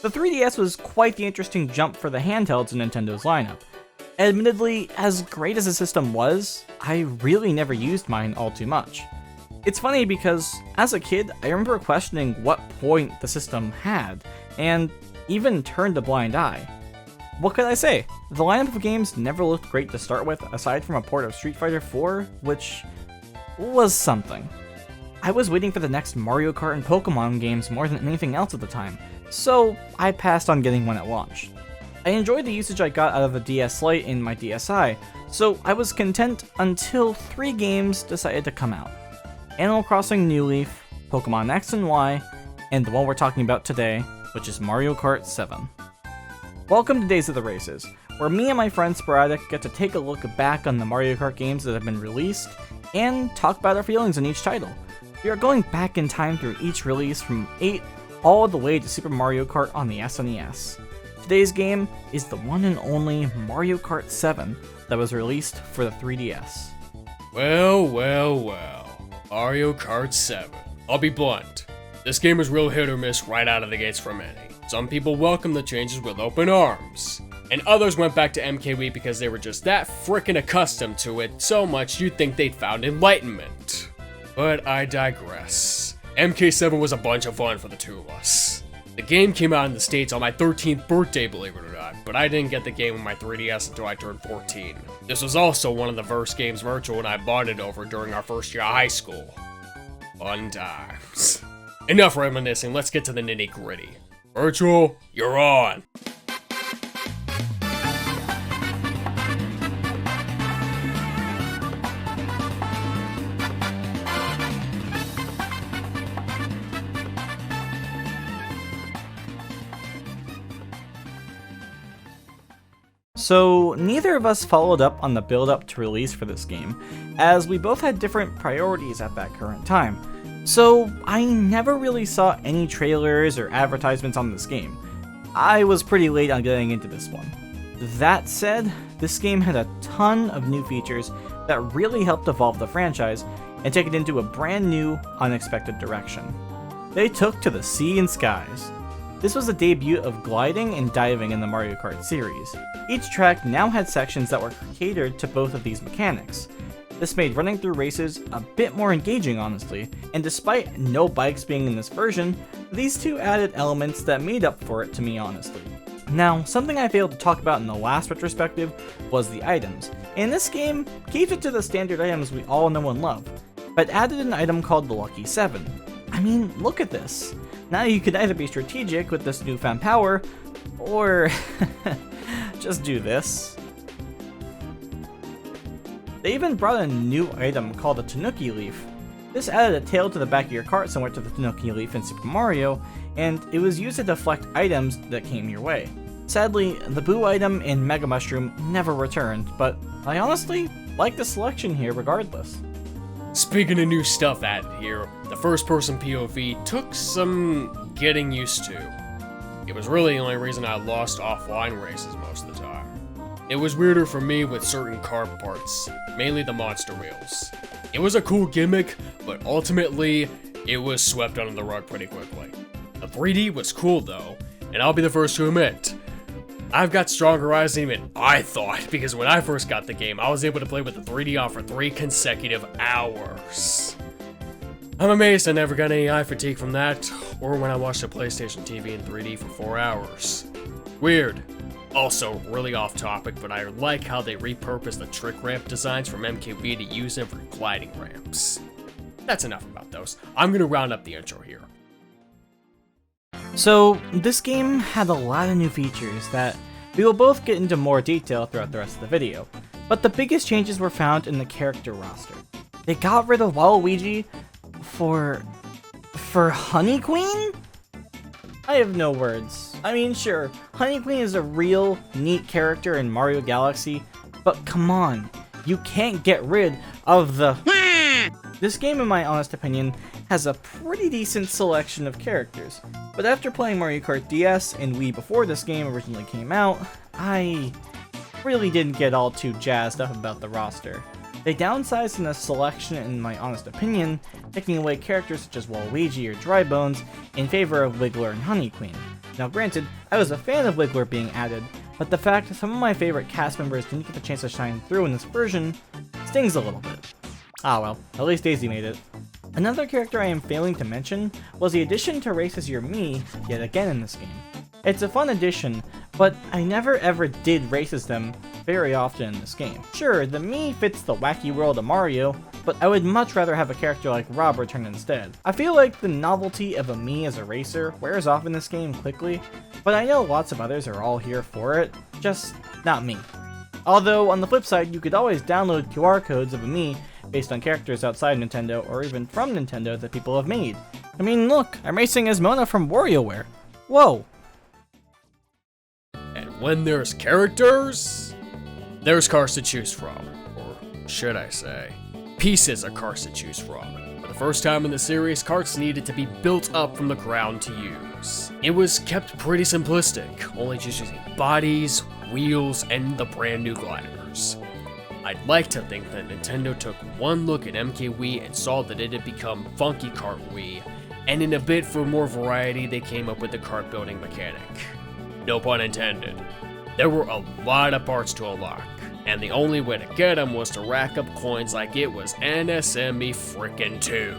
The 3DS was quite the interesting jump for the handhelds in Nintendo's lineup. Admittedly, as great as the system was, I really never used mine all too much. It's funny because, as a kid, I remember questioning what point the system had, and even turned a blind eye. What could I say? The lineup of games never looked great to start with, aside from a port of Street Fighter 4, which was something. I was waiting for the next Mario Kart and Pokemon games more than anything else at the time, so I passed on getting one at launch. I enjoyed the usage I got out of the DS Lite in my DSi, so I was content until 3 games decided to come out. Animal Crossing New Leaf, Pokemon X and Y, and the one we're talking about today, which is Mario Kart 7. Welcome to Days of the Races, where me and my friend Sporadic get to take a look back on the Mario Kart games that have been released, and talk about our feelings on each title. We are going back in time through each release from 8 all the way to Super Mario Kart on the SNES. Today's game is the one and only Mario Kart 7 that was released for the 3DS. Well. Mario Kart 7. I'll be blunt. This game is real hit or miss right out of the gates for many. Some people welcomed the changes with open arms, and others went back to MKW because they were just that frickin' accustomed to it so much you'd think they'd found enlightenment. But I digress. MK7 was a bunch of fun for the two of us. The game came out in the States on my 13th birthday, believe it or not, but I didn't get the game on my 3DS until I turned 14. This was also one of the first games Virtual and I bonded over during our first year of high school. Fun times. Enough reminiscing, let's get to the nitty gritty. Virtual, you're on! So, neither of us followed up on the build-up to release for this game, as we both had different priorities at that current time. So, I never really saw any trailers or advertisements on this game. I was pretty late on getting into this one. That said, this game had a ton of new features that really helped evolve the franchise and take it into a brand new, unexpected direction. They took to the sea and skies. This was the debut of gliding and diving in the Mario Kart series. Each track now had sections that were catered to both of these mechanics. This made running through races a bit more engaging, honestly, and despite no bikes being in this version, these two added elements that made up for it to me, honestly. Now, something I failed to talk about in the last retrospective was the items, and this game keeps it to the standard items we all know and love, but added an item called the Lucky 7. I mean, look at this. Now you could either be strategic with this newfound power, or just do this. They even brought a new item called the Tanuki Leaf. This added a tail to the back of your cart similar to the Tanuki Leaf in Super Mario, and it was used to deflect items that came your way. Sadly, the Boo item and Mega Mushroom never returned, but I honestly like the selection here regardless. Speaking of new stuff added here, the first-person POV took some getting used to. It was really the only reason I lost offline races most of the time. It was weirder for me with certain car parts, mainly the monster wheels. It was a cool gimmick, but ultimately, it was swept under the rug pretty quickly. The 3D was cool though, and I'll be the first to admit, I've got stronger eyes than even I thought, because when I first got the game, I was able to play with the 3D on for 3 consecutive hours. I'm amazed I never got any eye fatigue from that, or when I watched the PlayStation TV in 3D for 4 hours. Weird. Also, really off topic, but I like how they repurposed the trick ramp designs from MKB to use them for gliding ramps. That's enough about those. I'm gonna round up the intro here. So, this game had a lot of new features that we will both get into more detail throughout the rest of the video, but the biggest changes were found in the character roster. They got rid of Waluigi for Honey Queen? I have no words. I mean, sure, Honey Queen is a real neat character in Mario Galaxy, but come on, you can't get rid of the... This game, in my honest opinion, has a pretty decent selection of characters, but after playing Mario Kart DS and Wii before this game originally came out, I really didn't get all too jazzed up about the roster. They downsized in the selection, in my honest opinion, taking away characters such as Waluigi or Drybones in favor of Wiggler and Honey Queen. Now granted, I was a fan of Wiggler being added, but the fact that some of my favorite cast members didn't get the chance to shine through in this version stings a little bit. Ah well, at least Daisy made it. Another character I am failing to mention was the addition to Race as Your Me yet again in this game. It's a fun addition, but I never ever did race as them very often in this game. Sure, the me fits the wacky world of Mario, but I would much rather have a character like Rob return instead. I feel like the novelty of a me as a racer wears off in this game quickly, but I know lots of others are all here for it, just not me. Although, on the flip side, you could always download QR codes of a me based on characters outside Nintendo or even from Nintendo that people have made. I mean, look, I'm racing as Mona from WarioWare. Whoa! And when there's characters, there's cars to choose from. Or should I say, pieces of cars to choose from. For the first time in the series, carts needed to be built up from the ground to use. It was kept pretty simplistic, only just using bodies, wheels, and the brand new gliders. I'd like to think that Nintendo took one look at MK Wii and saw that it had become Funky Kart Wii, and in a bid for more variety, they came up with the kart building mechanic. No pun intended. There were a lot of parts to unlock, and the only way to get them was to rack up coins like it was NSME frickin' 2.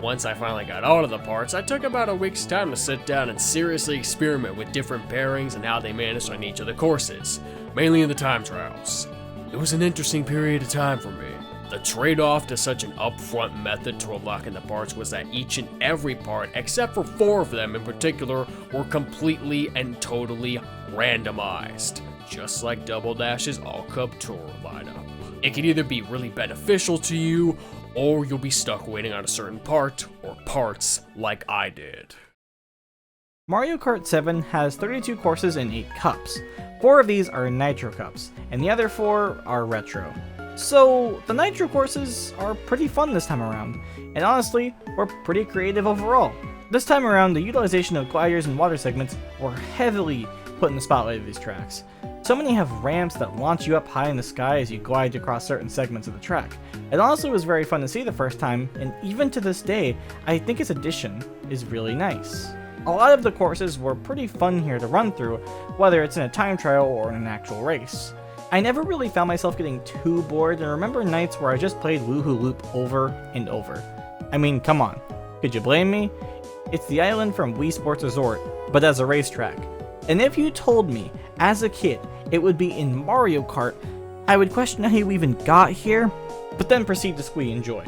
Once I finally got all of the parts, I took about a week's time to sit down and seriously experiment with different pairings and how they managed on each of the courses, mainly in the time trials. It was an interesting period of time for me. The trade-off to such an upfront method to unlocking the parts was that each and every part, except for 4 of them in particular, were completely and totally randomized, just like Double Dash's All Cup Tour lineup. It can either be really beneficial to you, or you'll be stuck waiting on a certain part, or parts, like I did. Mario Kart 7 has 32 courses and 8 cups. 4 of these are Nitro Cups, and the other 4 are Retro. So, the Nitro courses are pretty fun this time around, and honestly, were pretty creative overall. This time around, the utilization of gliders and water segments were heavily put in the spotlight of these tracks. So many have ramps that launch you up high in the sky as you glide across certain segments of the track. It honestly was very fun to see the first time, and even to this day, I think its addition is really nice. A lot of the courses were pretty fun here to run through, whether it's in a time trial or in an actual race. I never really found myself getting too bored, and remember nights where I just played Woohoo Loop over and over. I mean, come on, could you blame me? It's the island from Wii Sports Resort, but as a racetrack. And if you told me, as a kid, it would be in Mario Kart, I would question how you even got here, but then proceed to squeak enjoy.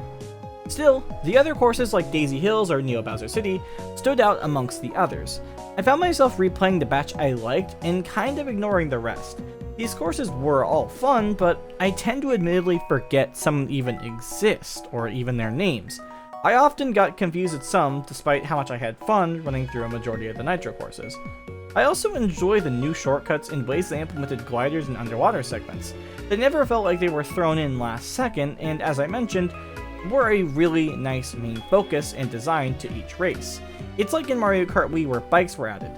Still, the other courses like Daisy Hills or Neo Bowser City stood out amongst the others. I found myself replaying the batch I liked and kind of ignoring the rest. These courses were all fun, but I tend to admittedly forget some even exist, or even their names. I often got confused at some, despite how much I had fun running through a majority of the Nitro courses. I also enjoy the new shortcuts and ways they implemented gliders and underwater segments. They never felt like they were thrown in last second, and as I mentioned, were a really nice main focus and design to each race. It's like in Mario Kart Wii where bikes were added.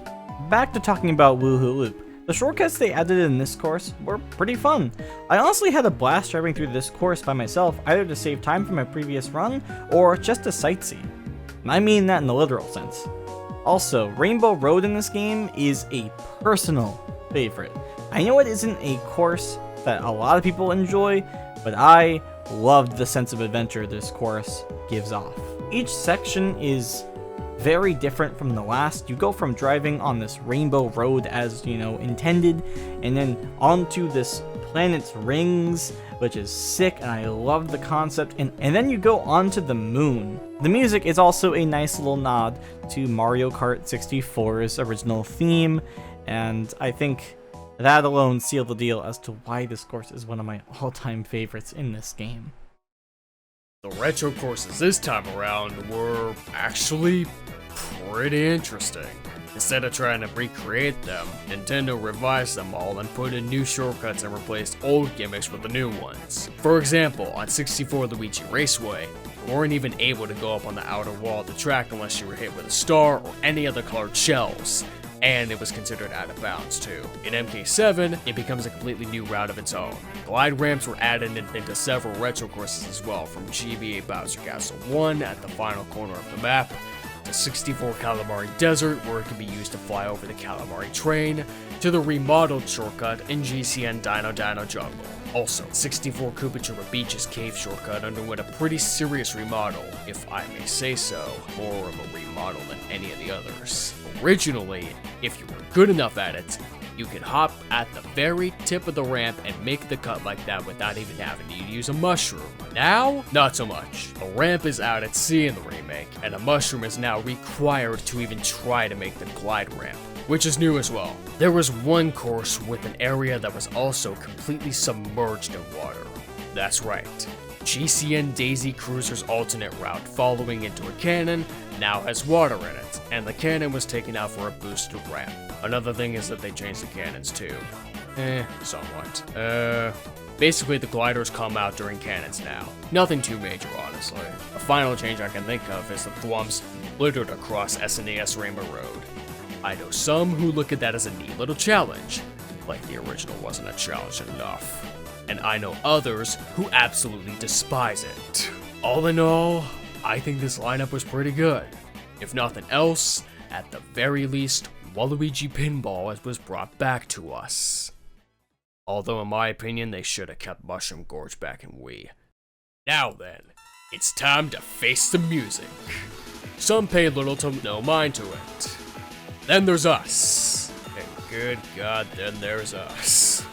Back to talking about Woohoo Loop. The shortcuts they added in this course were pretty fun. I honestly had a blast driving through this course by myself, either to save time from my previous run, or just to sightsee. I mean that in the literal sense. Also, Rainbow Road in this game is a personal favorite. I know it isn't a course that a lot of people enjoy, but I loved the sense of adventure this course gives off. Each section is very different from the last. You go from driving on this rainbow road as, intended, and then onto this planet's rings, which is sick, and I love the concept, and then you go onto the moon. The music is also a nice little nod to Mario Kart 64's original theme, and I think that alone sealed the deal as to why this course is one of my all-time favorites in this game. The retro courses this time around were actually pretty interesting. Instead of trying to recreate them, Nintendo revised them all and put in new shortcuts and replaced old gimmicks with the new ones. For example, on 64 Luigi Raceway, you weren't even able to go up on the outer wall of the track unless you were hit with a star or any other colored shells, and it was considered out of bounds too. In MK7, it becomes a completely new route of its own. Glide ramps were added into several retro courses as well, from GBA Bowser Castle 1 at the final corner of the map, to 64 Calamari Desert, where it can be used to fly over the Calamari train, to the remodeled shortcut in GCN Dino Dino Jungle. Also, 64 Koopa Troopa Beach's cave shortcut underwent a pretty serious remodel, if I may say so, more of a remodel than any of the others. Originally, if you were good enough at it, you could hop at the very tip of the ramp and make the cut like that without even having to use a mushroom. Now, not so much. A ramp is out at sea in the remake, and a mushroom is now required to even try to make the glide ramp, which is new as well. There was one course with an area that was also completely submerged in water. That's right. GCN Daisy Cruiser's alternate route following into a cannon now has water in it, and the cannon was taken out for a boosted ramp. Another thing is that they changed the cannons too. Somewhat. Basically the gliders come out during cannons now. Nothing too major, honestly. A final change I can think of is the thwomps littered across SNES Rainbow Road. I know some who look at that as a neat little challenge, like the original wasn't a challenge enough. And I know others who absolutely despise it. All in all, I think this lineup was pretty good. If nothing else, at the very least, Waluigi Pinball was brought back to us. Although in my opinion, they should have kept Mushroom Gorge back in Wii. Now then, it's time to face the music. Some pay little to no mind to it. Then there's us. And good God, then there's us.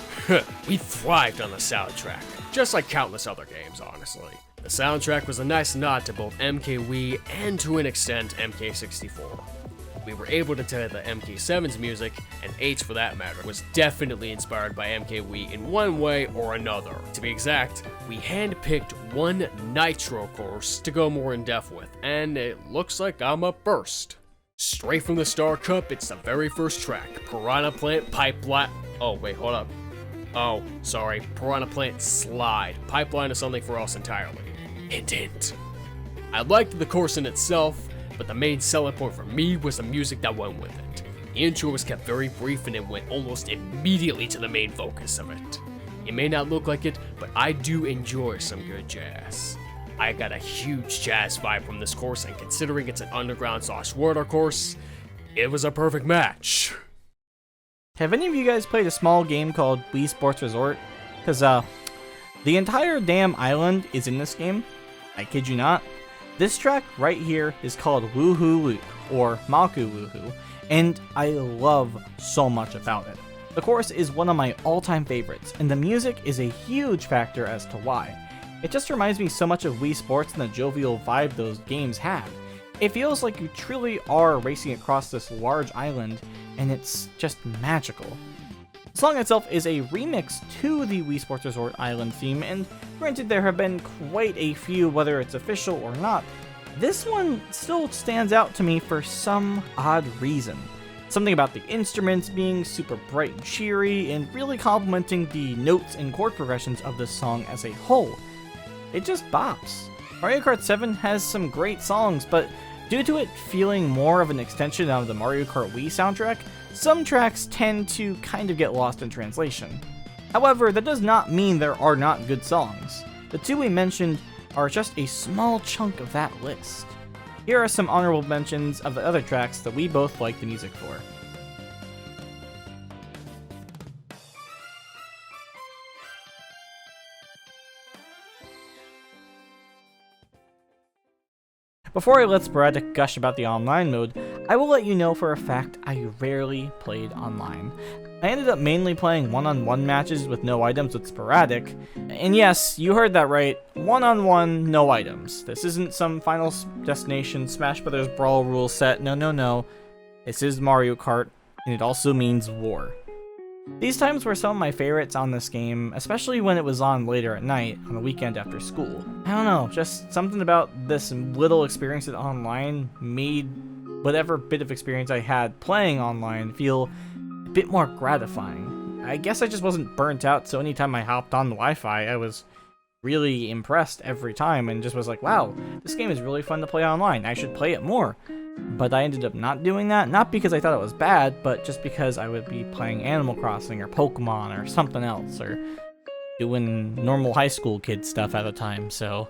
We thrived on the soundtrack, just like countless other games, honestly. The soundtrack was a nice nod to both MK Wii and to an extent MK64. We were able to tell that MK7's music, and 8's for that matter, was definitely inspired by MK Wii in one way or another. To be exact, we handpicked one Nitro course to go more in depth with, and it looks like I'm up first. Straight from the Star Cup, it's the very first track, Piranha Plant Pipeline. Oh, wait, hold up. Oh, sorry, Piranha Plant Slide. Pipeline is something for us entirely. Hint, hint. I liked the course in itself, but the main selling point for me was the music that went with it. The intro was kept very brief and it went almost immediately to the main focus of it. It may not look like it, but I do enjoy some good jazz. I got a huge jazz vibe from this course, and considering it's an underground/water course, it was a perfect match. Have any of you guys played a small game called Wii Sports Resort? Because, the entire damn island is in this game. I kid you not. This track right here is called Woohoo Loop, or Maku Woohoo, and I love so much about it. The chorus is one of my all-time favorites, and the music is a huge factor as to why. It just reminds me so much of Wii Sports and the jovial vibe those games had. It feels like you truly are racing across this large island, and it's just magical. The song itself is a remix to the Wii Sports Resort Island theme, and granted there have been quite a few whether it's official or not, this one still stands out to me for some odd reason. Something about the instruments being super bright and cheery, and really complementing the notes and chord progressions of this song as a whole. It just bops. Mario Kart 7 has some great songs, but due to it feeling more of an extension of the Mario Kart Wii soundtrack, some tracks tend to kind of get lost in translation. However, that does not mean there are not good songs. The two we mentioned are just a small chunk of that list. Here are some honorable mentions of the other tracks that we both like the music for. Before I let Sporadic gush about the online mode, I will let you know for a fact I rarely played online. I ended up mainly playing one-on-one matches with no items with Sporadic, and yes, you heard that right, one-on-one, no items. This isn't some Final Destination Smash Bros. Brawl rule set, no. This is Mario Kart, and it also means war. These times were some of my favorites on this game, especially when it was on later at night, on the weekend after school. I don't know, just something about this little experience online made whatever bit of experience I had playing online feel a bit more gratifying. I guess I just wasn't burnt out, so anytime I hopped on the Wi-Fi, I was really impressed every time and just was like, wow, this game is really fun to play online, I should play it more. But I ended up not doing that, not because I thought it was bad, but just because I would be playing Animal Crossing or Pokemon or something else, or doing normal high school kid stuff at the time, so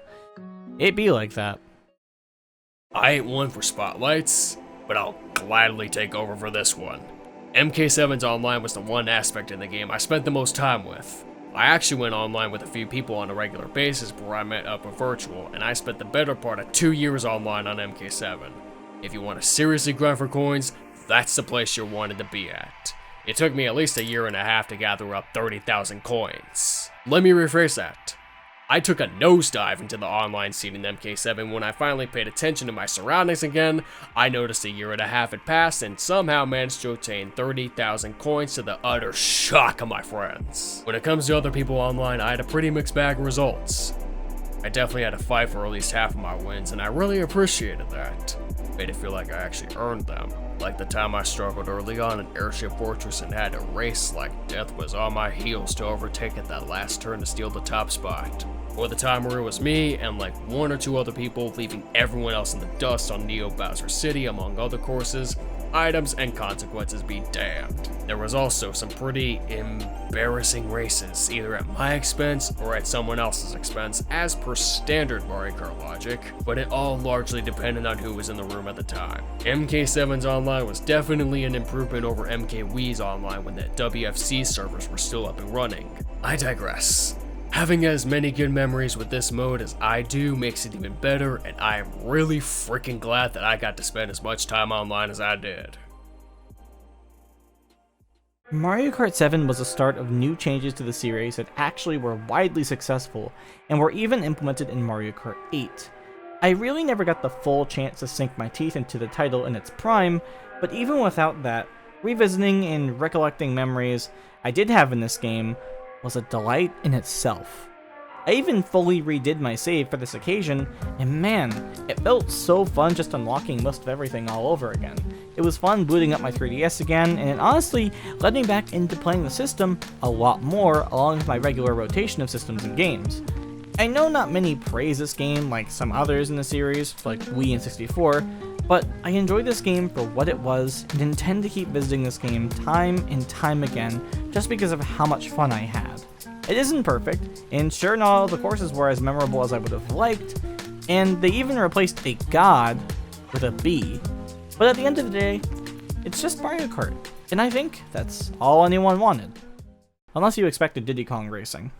it'd be like that. I ain't one for spotlights, but I'll gladly take over for this one. MK7's online was the one aspect in the game I spent the most time with. I actually went online with a few people on a regular basis before I met up with virtual, and I spent the better part of 2 years online on MK7. If you want to seriously grind for coins, that's the place you wanted to be at. It took me at least a year and a half to gather up 30,000 coins. Let me rephrase that. I took a nosedive into the online scene in MK7 when I finally paid attention to my surroundings again. I noticed a year and a half had passed and somehow managed to obtain 30,000 coins to the utter shock of my friends. When it comes to other people online, I had a pretty mixed bag of results. I definitely had to fight for at least half of my wins, and I really appreciated that. Made it feel like I actually earned them. Like the time I struggled early on in Airship Fortress and had to race like death was on my heels to overtake at that last turn to steal the top spot. Or the time where it was me and like 1 or 2 other people leaving everyone else in the dust on Neo Bowser City, among other courses, items, and consequences be damned. There was also some pretty embarrassing races, either at my expense or at someone else's expense, as per standard Mario Kart logic, but it all largely depended on who was in the room at the time. MK7's online was definitely an improvement over MKWee's online when the WFC servers were still up and running. I digress. Having as many good memories with this mode as I do makes it even better, and I am really freaking glad that I got to spend as much time online as I did. Mario Kart 7 was the start of new changes to the series that actually were widely successful and were even implemented in Mario Kart 8. I really never got the full chance to sink my teeth into the title in its prime, but even without that, revisiting and recollecting memories I did have in this game was a delight in itself. I even fully redid my save for this occasion, and man, it felt so fun just unlocking most of everything all over again. It was fun booting up my 3DS again, and it honestly led me back into playing the system a lot more along with my regular rotation of systems and games. I know not many praise this game like some others in the series, like Wii and 64, but I enjoyed this game for what it was and intend to keep visiting this game time and time again just because of how much fun I had. It isn't perfect, and sure not all the courses were as memorable as I would have liked, and they even replaced a god with a B, but at the end of the day, it's just Mario Kart, and I think that's all anyone wanted. Unless you expected Diddy Kong Racing.